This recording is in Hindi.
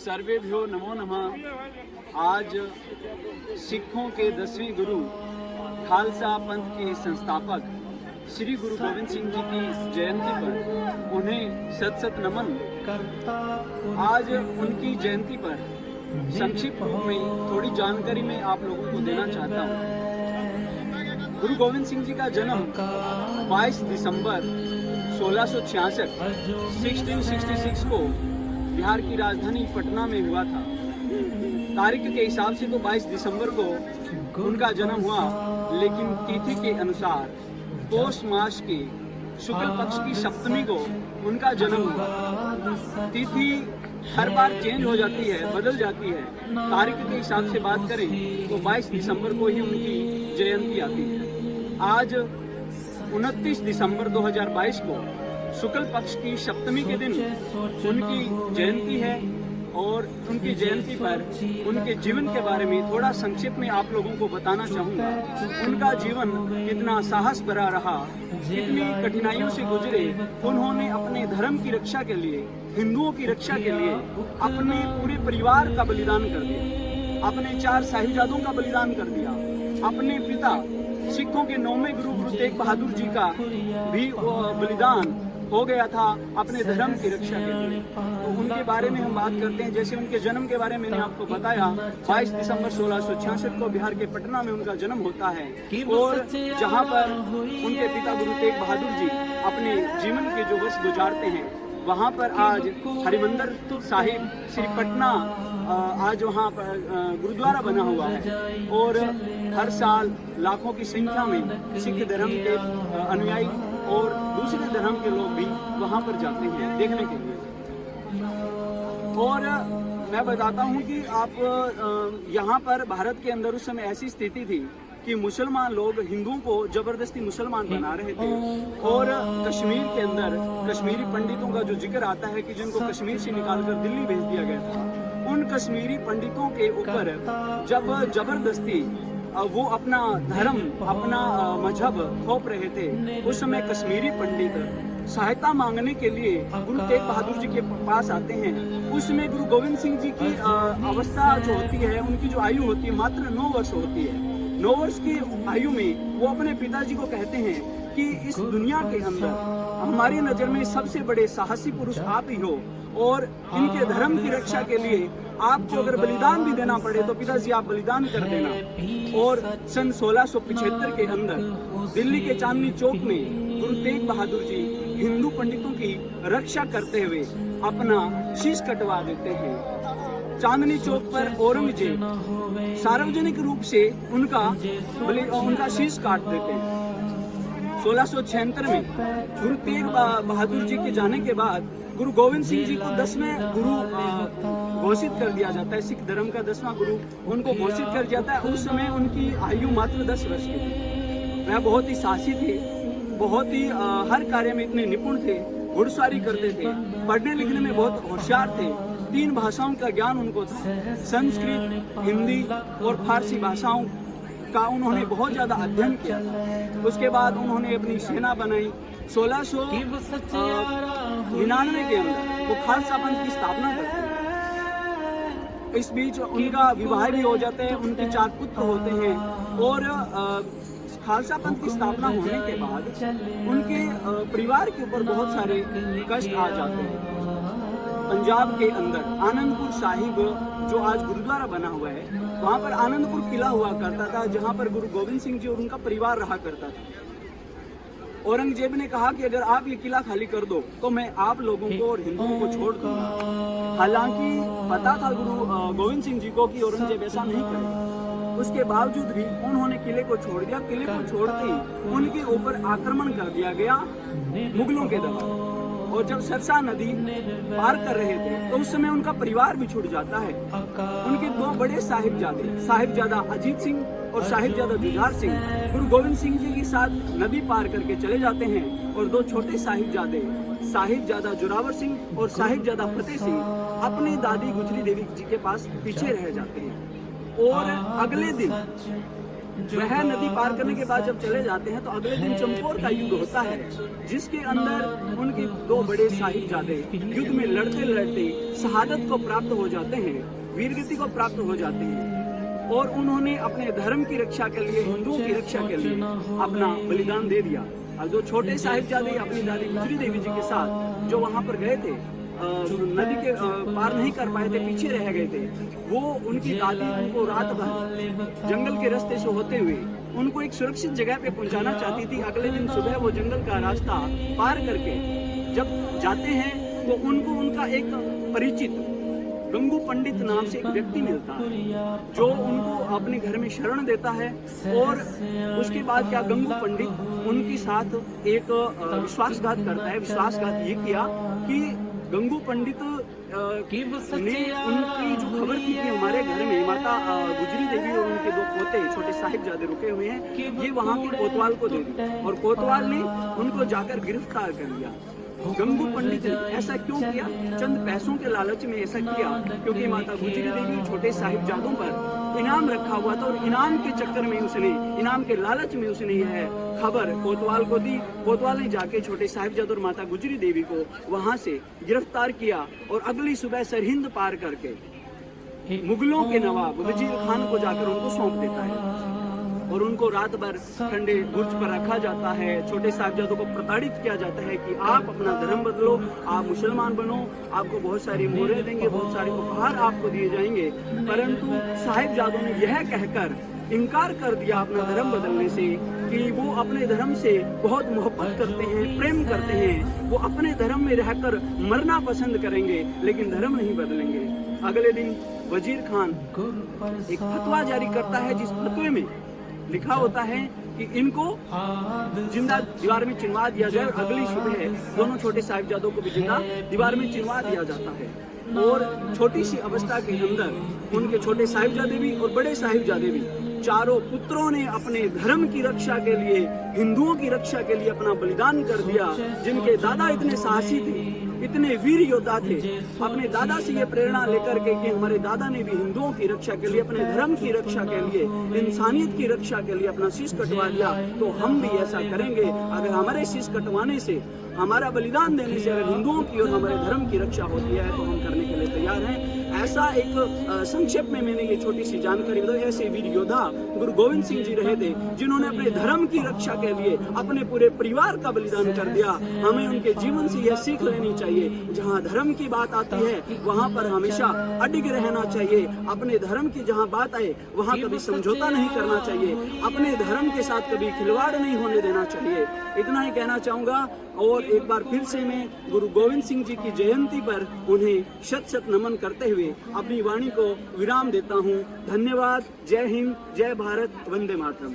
सर्वेभ्यो नमो नमः। आज सिखों के 10वें गुरु खालसा पंथ के संस्थापक श्री गुरु गोविंद सिंह जी की जयंती पर उन्हें सत सत नमन। आज उनकी जयंती पर संक्षिप्त रूप में थोड़ी जानकारी मैं आप लोगों को देना चाहता हूँ। गुरु गोविंद सिंह जी का जन्म 22 दिसंबर 1666 1666 को बिहार की राजधानी पटना में हुआ था। तारीख के हिसाब से तो 22 दिसंबर को उनका जन्म हुआ, लेकिन तिथि के अनुसार पौष मास के शुक्ल पक्ष की सप्तमी को उनका जन्म हुआ। तिथि हर बार चेंज हो जाती है, बदल जाती है। तारीख के हिसाब से बात करें तो 22 दिसंबर को ही उनकी जयंती आती है। आज 29 दिसंबर 2022 को शुक्ल पक्ष की सप्तमी के दिन उनकी जयंती है और उनकी जयंती पर उनके जीवन के बारे में थोड़ा संक्षिप्त में आप लोगों को बताना चाहूँगा। उनका जीवन कितना साहस भरा रहा, कितनी कठिनाइयों से गुजरे। उन्होंने अपने धर्म की रक्षा के लिए, हिंदुओं की रक्षा के लिए अपने पूरे परिवार का बलिदान कर दिया। अपने 4 साहिबजादों का बलिदान कर दिया। अपने पिता सिखों के 9वें गुरु गुरु तेग बहादुर जी का भी बलिदान हो गया था अपने धर्म की रक्षा के लिए। तो उनके बारे में हम बात करते हैं। जैसे उनके जन्म के बारे में मैंने आपको बताया, 22 दिसंबर 1666 को बिहार के पटना में उनका जन्म होता है और जहां पर उनके पिता गुरु तेग बहादुर जी अपने जीवन के जो वर्ष गुजारते हैं, वहां पर आज हरिमंदिर साहिब श्री पटना आज वहाँ पर गुरुद्वारा बना हुआ है और हर साल लाखों की संख्या में सिख धर्म के अनुयायी और दूसरे धर्म के लोग भी वहाँ पर जाते हैं देखने के लिए। और मैं बताता हूँ कि आप यहाँ पर भारत के अंदर उस समय ऐसी स्थिति थी कि मुसलमान लोग हिंदुओं को जबरदस्ती मुसलमान बना रहे थे और कश्मीर के अंदर कश्मीरी पंडितों का जो जिक्र आता है कि जिनको कश्मीर से निकालकर दिल्ली भेज दिया गया था, उन कश्मीरी पंडितों के ऊपर जब जबरदस्ती वो अपना धर्म, अपना मजहब थोप रहे थे, उस समय कश्मीरी पंडित सहायता मांगने के लिए गुरु तेग बहादुर जी के पास आते हैं। उसमें गुरु गोविंद सिंह जी की अवस्था जो होती है, उनकी जो आयु होती है मात्र 9 वर्ष होती है। 9 वर्ष की आयु में वो अपने पिताजी को कहते हैं कि इस दुनिया के अंदर हमारी नज़र में सबसे बड़े साहसी पुरुष आप ही हो और इनके धर्म की रक्षा के लिए आपको अगर बलिदान भी देना पड़े तो पिताजी आप बलिदान कर देना। और सन 1675 के अंदर दिल्ली के चांदनी चौक में गुरु तेग बहादुर जी हिंदू पंडितों की रक्षा करते हुए अपना शीश कटवा देते हैं। चांदनी चौक पर औरंगजेब सार्वजनिक रूप से उनका शीश काट देते हैं। 1676 में गुरु तेग बहादुर जी के जाने के बाद गुरु गोविंद सिंह जी को 10वें गुरु घोषित कर दिया जाता है। सिख धर्म का 10वां गुरु उनको घोषित कर जाता है। उस समय उनकी आयु मात्र 10 वर्ष की थी। वह बहुत ही साहसी थे, बहुत ही हर कार्य में इतने निपुण थे, घुड़सवारी करते थे, पढ़ने लिखने में बहुत होशियार थे। 3 भाषाओं का ज्ञान उनको था, संस्कृत, हिंदी और फारसी भाषाओं का उन्होंने बहुत ज़्यादा अध्ययन किया था। उसके बाद उन्होंने अपनी सेना बनाई। 1699 के अंदर वो खालसा पंथ की स्थापना करते हैं। इस बीच उनका विवाह भी हो जाता है, उनके 4 पुत्र होते हैं और खालसा पंथ की स्थापना होने के बाद उनके परिवार के ऊपर बहुत सारे कष्ट आ जाते हैं। पंजाब के अंदर आनंदपुर साहिब जो आज गुरुद्वारा बना हुआ है, वहाँ पर आनंदपुर किला हुआ करता था, जहाँ पर गुरु गोविंद सिंह जी और उनका परिवार रहा करता था। औरंगजेब ने कहा कि अगर आप ये किला खाली कर दो तो मैं आप लोगों को और हिंदुओं को छोड़ दूंगा। हालांकि पता था गुरु गोविंद सिंह जी को कि औरंगजेब ऐसा नहीं करेगा। उसके बावजूद भी उन्होंने किले को छोड़ दिया। किले को छोड़ते ही उनके ऊपर आक्रमण कर दिया गया मुगलों के द्वारा। और जब सरसा नदी पार कर रहे थे तो उस समय उनका परिवार भी छूट जाता है। उनके 2 बड़े साहिबजादा अजीत सिंह और साहिबजादा जुझार सिंह गुरु गोविंद सिंह जी के साथ नदी पार करके चले जाते हैं और 2 छोटे साहिबजादा जोरावर सिंह और साहिबजादा फतेह सिंह अपने दादी गुजरी देवी जी के पास पीछे रह जाते हैं। और अगले दिन वह नदी पार करने के बाद जब चले जाते हैं तो अगले दिन चंपोर का युद्ध होता है, जिसके अंदर उनके दो बड़े साहिबजादे युद्ध में लड़ते लड़ते शहादत को प्राप्त हो जाते हैं, वीरगति को प्राप्त हो जाते हैं, और उन्होंने अपने धर्म की रक्षा के लिए, हिंदुओं की रक्षा के लिए अपना बलिदान दे दिया। और जो छोटे साहिबजादे अपनी दादी गुजरी देवी जी के साथ जो वहां पर गए थे, नदी के पार नहीं कर पाए थे, पीछे रह गए थे, वो उनकी दादी उनको रात भर जंगल के रास्ते से होते हुए उनको एक सुरक्षित जगह पे पहुंचाना चाहती थी। अगले दिन सुबह वो जंगल का रास्ता पार करके जब जाते हैं तो उनको उनका एक परिचित गंगू पंडित नाम से एक व्यक्ति मिलता है, जो उनको अपने घर में शरण देता है। और उसके बाद क्या, गंगू पंडित उनके साथ एक विश्वासघात करता है। विश्वासघात ये किया कि गंगू पंडित ने उनकी जो खबर थी कि हमारे घर में माता गुजरी देवी और उनके दो पोते छोटे साहिबजादे रुके हुए हैं, ये वहाँ के कोतवाल को दे दी, और कोतवाल ने उनको जाकर गिरफ्तार कर लिया। गंगू पंडित ने ऐसा क्यों किया? चंद पैसों के लालच में ऐसा किया क्योंकि माता गुजरी देवी छोटे साहिबजादों पर इनाम रखा हुआ था, और इनाम के चक्कर में उसने, इनाम के लालच में उसने यह खबर कोतवाल को दी। कोतवाल ने जाके छोटे साहिबजादे और माता गुजरी देवी को वहां से गिरफ्तार किया, और अगली सुबह सरहिंद पार करके मुगलों के नवाब वजीर खान को जाकर उनको सौंप देता है, और उनको रात भर ठंडे बुर्ज पर रखा जाता है। छोटे साहिबजादों को प्रताड़ित किया जाता है कि आप अपना धर्म बदलो, आप मुसलमान बनो, आपको बहुत सारी मोहरें देंगे, बहुत सारे उपहार आपको दिए जाएंगे। परंतु साहिबजादों ने यह कहकर इनकार कर दिया अपना धर्म बदलने से कि वो अपने धर्म से बहुत मोहब्बत करते हैं, प्रेम करते हैं, वो अपने धर्म में रहकर मरना पसंद करेंगे लेकिन धर्म नहीं बदलेंगे। अगले दिन वजीर खान एक फतवा जारी करता है, जिस फतवे में लिखा होता है कि इनको जिंदा दीवार में चिनवा दिया जाए। अगली सुबह दोनों छोटे साहिबजादों को भी जिंदा दीवार में चिनवा दिया जाता है, और छोटी सी अवस्था के अंदर उनके छोटे साहिबजादे भी और बड़े साहिबजादे भी, चारों पुत्रों ने अपने धर्म की रक्षा के लिए, हिंदुओं की रक्षा के लिए अपना बलिदान कर दिया। जिनके दादा इतने साहसी थे, इतने वीर योद्धा थे, अपने दादा से ये प्रेरणा लेकर के कि हमारे दादा ने भी हिंदुओं की रक्षा के लिए, अपने धर्म की रक्षा के लिए, इंसानियत की रक्षा के लिए अपना शीश कटवा लिया, तो हम भी ऐसा करेंगे। अगर हमारे शीश कटवाने से, हमारा बलिदान देने से अगर हिंदुओं की और हमारे धर्म की रक्षा होती है तो हम करने के लिए तैयार हैं। ऐसा एक संक्षेप में मैंने ये छोटी सी जानकारी बताई। ऐसे वीर योद्धा गुरु गोविंद सिंह जी रहे थे, जिन्होंने अपने धर्म की रक्षा के लिए अपने पूरे परिवार का बलिदान कर दिया। हमें उनके जीवन से यह सीख लेनी चाहिए, जहाँ धर्म की बात आती है वहाँ पर हमेशा अडिग रहना चाहिए। अपने धर्म की जहाँ बात आए वहाँ कभी समझौता नहीं करना चाहिए, अपने धर्म के साथ कभी खिलवाड़ नहीं होने देना चाहिए। इतना ही कहना चाहूँगा, और एक बार फिर से मैं गुरु गोविंद सिंह जी की जयंती पर उन्हें शत शत नमन करते हुए अपनी वाणी को विराम देता हूँ। धन्यवाद। जय हिंद, जय भारत, वंदे मातरम।